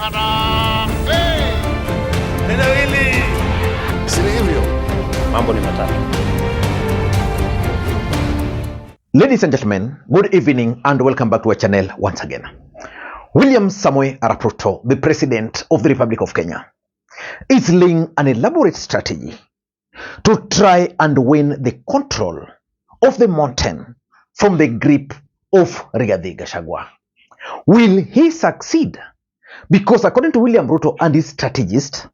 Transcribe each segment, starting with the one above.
Harambee! Neno hili si hivyo. Mambo ni matatu. Ladies and gentlemen, good evening and welcome back to our channel once again. William Samoei Arap Ruto, the President of the Republic of Kenya, is laying an elaborate strategy to try and win the control of the mountain from the grip of Rigathi Gachagua. Will he succeed? Because according to William Ruto and his strategists,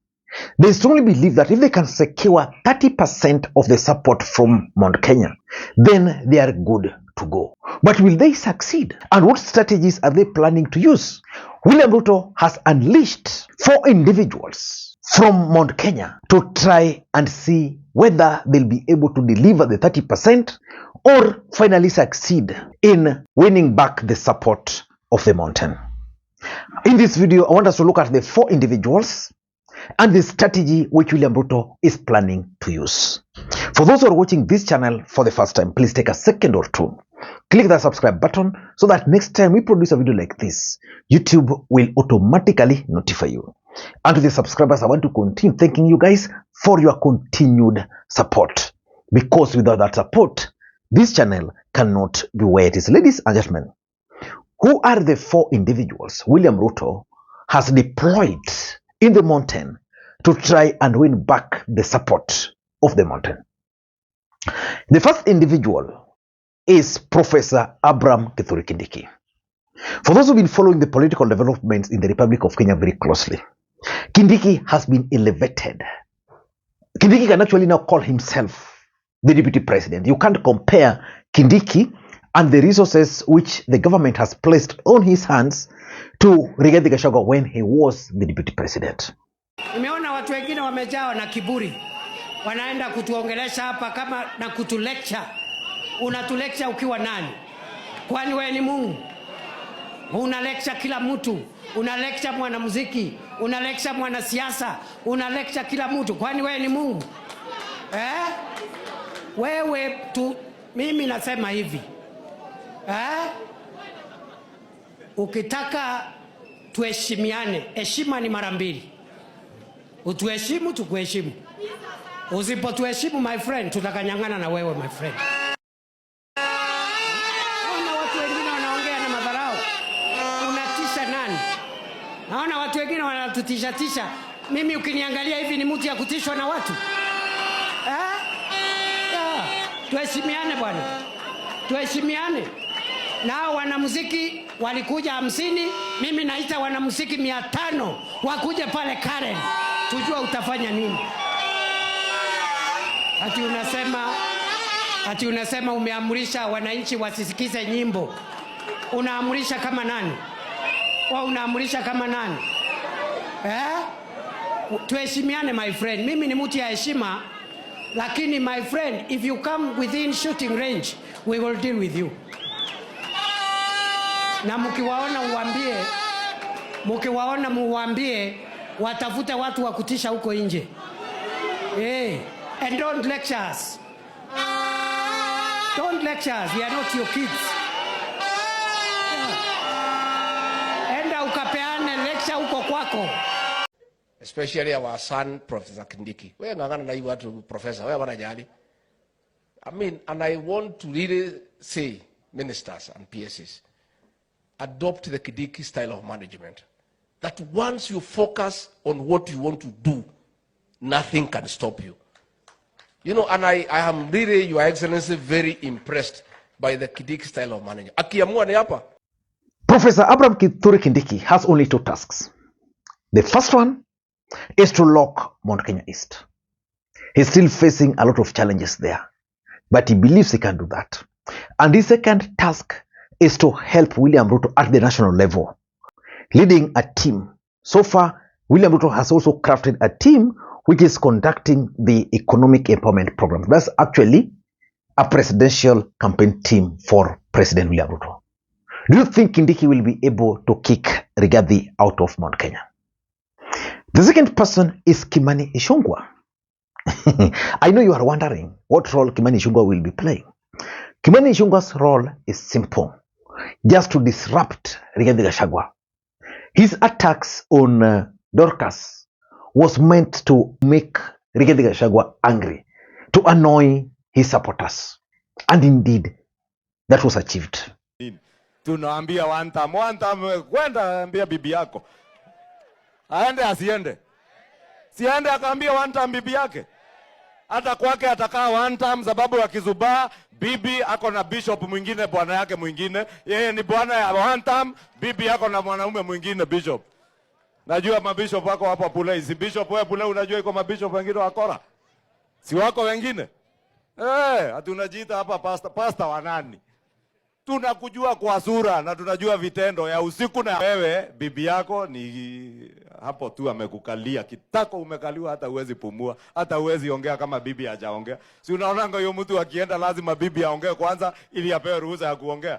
they strongly believe that if they can secure 30% of the support from Mount Kenya, then they are good to go. But will they succeed? And what strategies are they planning to use? William Ruto has unleashed 4 individuals from Mount Kenya to try and see whether they'll be able to deliver the 30% or finally succeed in winning back the support of the mountain. In this video, I want us to look at the 4 individuals and the strategy which William Ruto is planning to use. For those who are watching this channel for the first time, please take a second or two, click the subscribe button so that next time we produce a video like this, YouTube will automatically notify you. And to the subscribers, I want to continue thanking you guys for your continued support, because without that support, this channel cannot be where it is. Ladies and gentlemen, who are the 4 individuals William Ruto has deployed in the mountain to try and win back the support of the mountain? The first individual is Professor Abraham Kithure Kindiki. For those who have been following the political developments in the Republic of Kenya very closely, Kindiki has been elevated. Kindiki can actually now call himself the Deputy President. You can't compare Kindiki and the resources which the government has placed on his hands to Rigathi Gachagua when he was the Deputy President. Nimeona watu wengine wamejawa na kiburi. Wanaenda kutuongelesha hapa kama na kutulecture. Unatulecture ukiwa nani? Kwani wewe ni Mungu? Una lecture kila mtu. Una lecture mwanamuziki, una lecture mwanasiasa, una lecture kila mtu. Kwani wewe ni Mungu? Wewe tu, mimi nasema hivi. Ukitaka tuheshimiane, heshima ni mara 2. Utuheshimu, tukuheshimu. Usipotuheshimu my friend, tutakanyang'ana na wewe my friend. Naona watu wengine wanaongea na madharau. Unatisha nani? Naona watu wengine wanatutisha. Mimi ukiniangalia hivi ni mtu ya kutishwa na watu? Tuheshimiane bwana. Tuheshimiane. Na wanamuziki walikuja 50, mimi naita wanamuziki 500 wakuje pale Karen. Tujua utafanya nini? Ati unasema umeamrisha wananchi wasisikize nyimbo. Unaamrisha kama nani? Unaamrisha kama nani? Tuheshimiane my friend. Mimi ni mtu ya heshima, lakini my friend, if you come within shooting range, we will deal with you. Na mkiwaona muambie watafute watu wa kutisha huko nje. And don't lecture us. Don't lecture us. We are not your kids. Enda ukapeane lecture huko kwako. Especially our son, Professor Kindiki. Wewe ngangana na hiyo watu professor. Wewe wanajali. I mean, and I want to really say, ministers and PSs, adopt the Kindiki style of management. That once you focus on what you want to do, nothing can stop you. You know, and I am really, Your Excellency, very impressed by the Kindiki style of management. Akiamua ni hapa. Professor Abraham Kithure Kindiki has only 2 tasks. The first one is to lock Mount Kenya East. He's still facing a lot of challenges there, but he believes he can do that. And his second task is to help William Ruto at the national level, leading a team. So far, William Ruto has also crafted a team which is conducting the economic empowerment program. That's actually a presidential campaign team for President William Ruto. Do you think Kindiki will be able to kick Rigathi out of Mount Kenya? The second person is Kimani Ichung'wah. I know you are wondering what role Kimani Ichung'wah will be playing. Kimani Ichung'wah's role is simple, just to disrupt Rigathi Gachagua. His attacks on Dorcas was meant to make Rigathi Gachagua angry, to annoy his supporters. And indeed, that was achieved. Tunaambia one time, kwenda ambia bibi yako. Aende asiende. Siende akaambia one time bibi yake. Hata kwake atakaa one time sababu ya kizubaa, bibi ako na bishop mwingine, bwana yake mwingine. Yeye ni bwana ya one time, bibi yako na mwanaume mwingine bishop. Najua mabishop wako hapa Pulei. Si bishop wewe Pulei unajua iko mabishop wengine wakora? Si wako wengine? Hatunajiita hapa pasta wa nani? Tunakujua kwa sura na tunajua vitendo ya usiku, na wewe bibi yako ni hapo tu amekukalia kitako, umekaliwa, hata uwezi pumua, hata uwezi ongea kama bibi hajaongea. Si unaona hiyo mtu akienda lazima bibi aongee kwanza ili apewe ruhusa ya kuongea.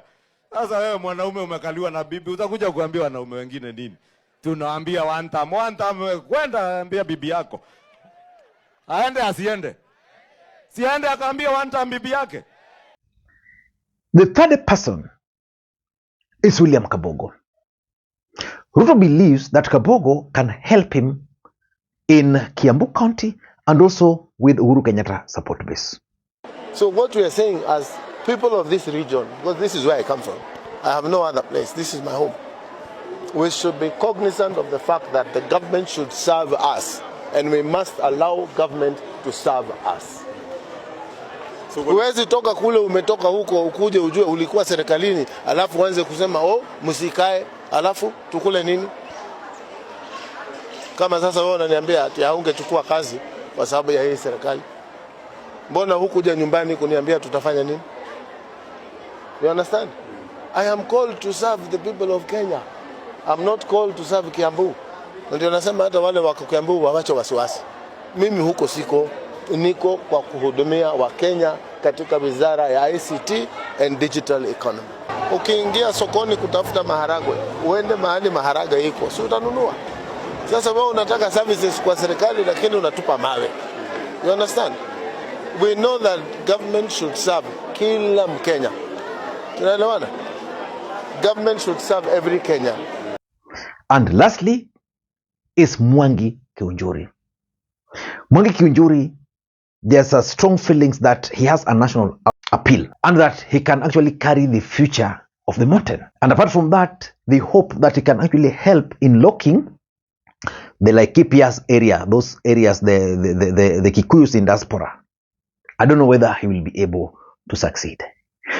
Sasa wewe mwanaume umekaliwa na bibi, utakuja kuambia wanaume wengine nini? Tunaambia one time, kwenda ambia bibi yako. Aende asiende. Siende akaambia one time bibi yake. The third person is William Kabogo. Ruto believes that Kabogo can help him in Kiambu County and also with Uhuru Kenyatta support base. So what we are saying as people of this region, because this is where I come from, I have no other place, this is my home. We should be cognizant of the fact that the government should serve us, and we must allow government to serve us. Huwezi toka kule umetoka huko ukuje ujue ulikuwa serikalini alafu uanze kusema msikae alafu tukule nini? Kama sasa wewe unaniambia ati haungechukua kazi kwa sababu ya hii serikali, mbona hukuja nyumbani kuniambia tutafanya nini? You understand? I am called to serve the people of Kenya. I'm not called to serve Kiambu. Ndio nasema hata wale wako Kiambu waache wasiwasi. Mimi huko siko, niko kwa kuhudumia wa Kenya katika wizara ya ICT and Digital Economy. Ukiingia sokoni kutafuta maharagwe, uende mahali maharagwe iko, si utanunua. Sasa wewe unataka services kwa serikali lakini unatupa mawe. You understand? We know that government should serve kila Mkenya. Tunaelewana? Government should serve every Kenyan. And lastly is Mangi. Mangi Kiunjuri, there's a strong feelings that he has a national appeal and that he can actually carry the future of the mountain. And apart from that, they hope that he can actually help in locking the Laikipias area, those areas, the Kikuyus in diaspora. I don't know whether he will be able to succeed.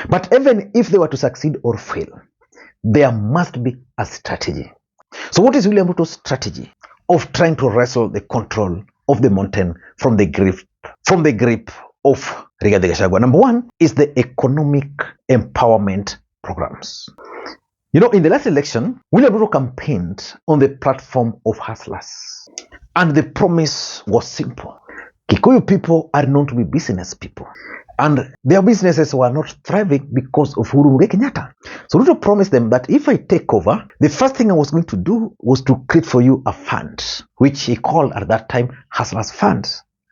But even if they were to succeed or fail, there must be a strategy. So what is William Ruto's strategy of trying to wrestle the control of the mountain from the grip of Rigathi Gachagua? Number one is the economic empowerment programs. You know, in the last election, William Ruto campaigned on the platform of hustlers. And the promise was simple. Kikuyu people are known to be business people. And their businesses were not thriving because of Uhuru Kenyatta. So Ruto promised them that if I take over, the first thing I was going to do was to create for you a fund, which he called at that time Hustlers Fund,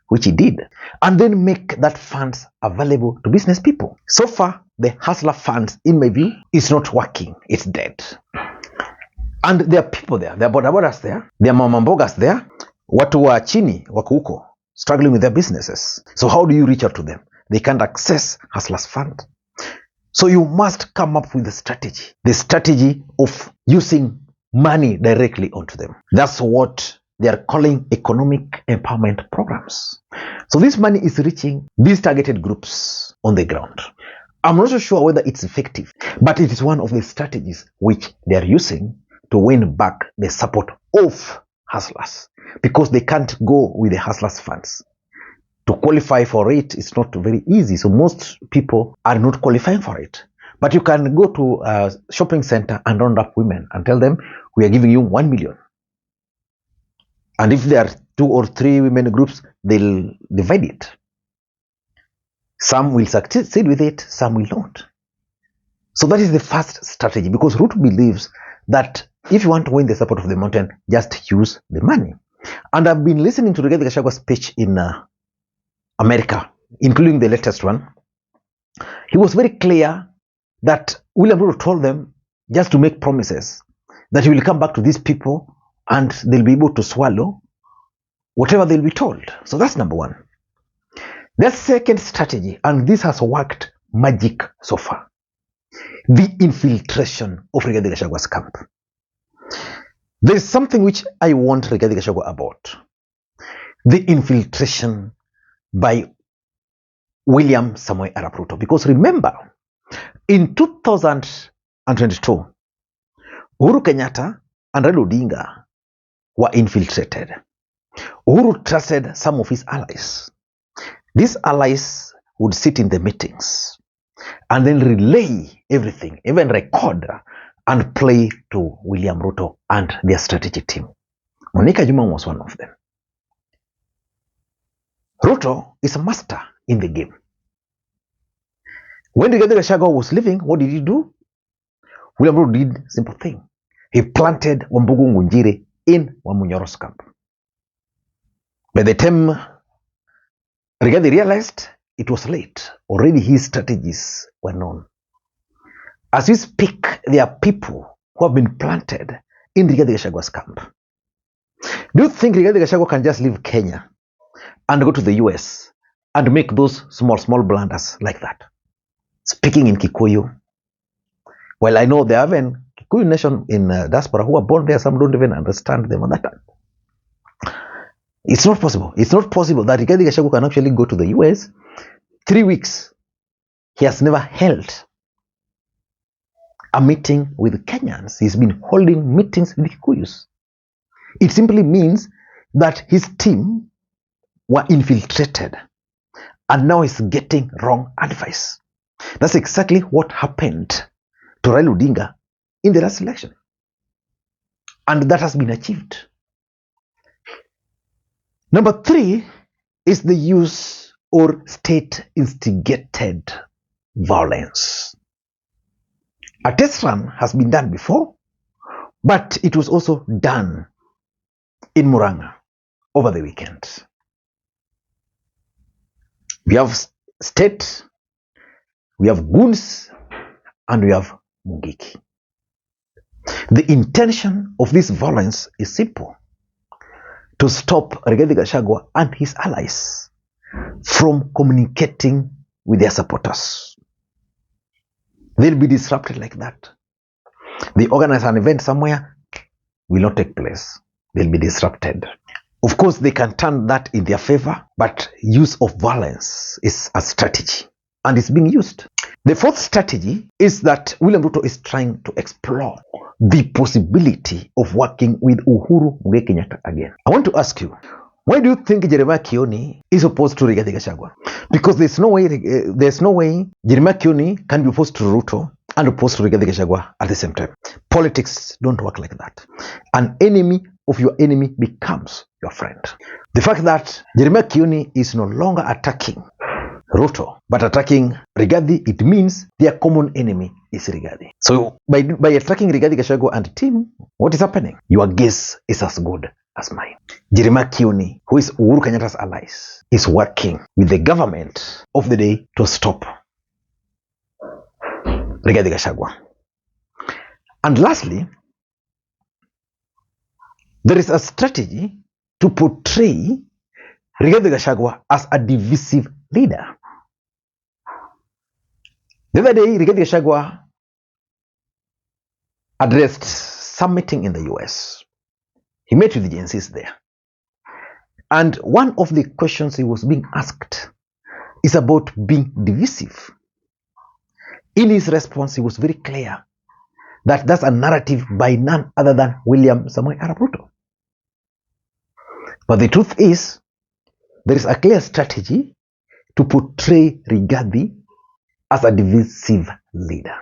which he did, and then make that funds available to business people. So far, the Hustler Fund, in my view, is not working. It's dead. And there are people there. There are bodabodas there. There are mamambogas there. Watu wa chini wako huko, struggling with their businesses. So how do you reach out to them? They can't access Hustlers Fund. So you must come up with a strategy. The strategy of using money directly onto them. That's what they are calling economic empowerment programs. So this money is reaching these targeted groups on the ground. I'm not so sure whether it's effective, but it is one of the strategies which they are using to win back the support of hustlers, because they can't go with the Hustlers Funds. To qualify for it is not very easy. So most people are not qualifying for it. But you can go to a shopping center and round up women and tell them, we are giving you 1 million. And if there are 2 or 3 women groups, they'll divide it. Some will succeed with it, some will not. So that is the first strategy, because Ruto believes that if you want to win the support of the mountain, just use the money. And I've been listening to Rigathi Gachagua's speech in America, including the latest one. He was very clear that William Ruto told them just to make promises. that he will come back to these people and they'll be able to swallow whatever they'll be told. So that's number one. The second strategy, and this has worked magic so far, the infiltration of Rigathi Gachagua's camp. There is something which I want Rigathi Gachagua about. The infiltration by William Samoei Arap Ruto. Because remember, in 2022, Uhuru Kenyatta and Raila Odinga were infiltrated. Uhuru trusted some of his allies. These allies would sit in the meetings and then relay everything, even record and play to William Ruto and their strategy team. Monica Juma was one of them. Ruto is a master in the game. When Rigathi Gachagua was leaving, what did he do? William Ruto did a simple thing. He planted Wambugu Ngunjiri in Wamunyoro's camp. By the time Rigathi realized, it was late. Already his strategies were known. As we speak, there are people who have been planted in Rigathi Gachagua's camp. Do you think Rigathi Gachagua can just leave Kenya and go to the US and make those small blunders like that? Speaking in Kikuyu. Well, I know there are even Kikuyu nation in diaspora who are born there. Some don't even understand them on that time. It's not possible. It's not possible that Rigathi Gachagua can actually go to the US. 3 weeks. He has never held a meeting with Kenyans. He's been holding meetings with Kikuyus. It simply means that his team were infiltrated and now he's getting wrong advice. That's exactly what happened to Raila Odinga in the last election. And that has been achieved. Number 3 is the use or state-instigated violence. A test run has been done before, but it was also done in Murang'a over the weekend. We have state, we have goons, and we have Mungiki. The intention of this violence is simple: to stop Rigathi Gachagua and his allies from communicating with their supporters. They'll be disrupted like that. They organize an event somewhere, will not take place. They'll be disrupted. Of course, they can turn that in their favor, but use of violence is a strategy and it's being used. The fourth strategy is that William Ruto is trying to explore the possibility of working with Uhuru Muigai Kenyatta again. I want to ask you, why do you think Jeremiah Kioni is opposed to Rigathi Gachagua? Because there's no way Jeremiah Kioni can be opposed to Ruto and opposed to Rigathi Gachagua at the same time. Politics don't work like that. An enemy of your enemy becomes your friend. The fact that Jeremiah Kioni is no longer attacking Ruto but attacking Rigathi, it means their common enemy is Rigathi. So by attacking Rigathi Gachagua and team, what is happening? Your guess is as good as mine. Jeremiah Kioni, who is Uhuru Kenyatta's allies, is working with the government of the day to stop Rigathi Gachagua. And lastly, there is a strategy to portray Rigathi Gachagua as a divisive leader. The other day, Rigathi Gachagua addressed some meeting in the US. He met with the agencies there. And one of the questions he was being asked is about being divisive. In his response, he was very clear that that's a narrative by none other than William Samoei Arap Ruto. But the truth is, there is a clear strategy to portray Rigathi as a divisive leader.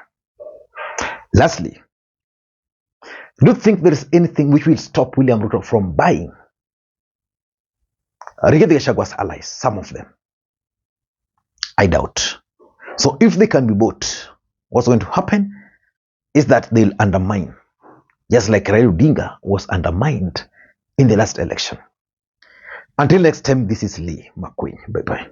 Lastly, do you think there is anything which will stop William Ruto from buying Rigathi Gachagua's allies, some of them? I doubt. So if they can be bought, what's going to happen is that they'll undermine, just like Raila Odinga was undermined in the last election. Until next time, this is Lee Makwiny. Bye-bye.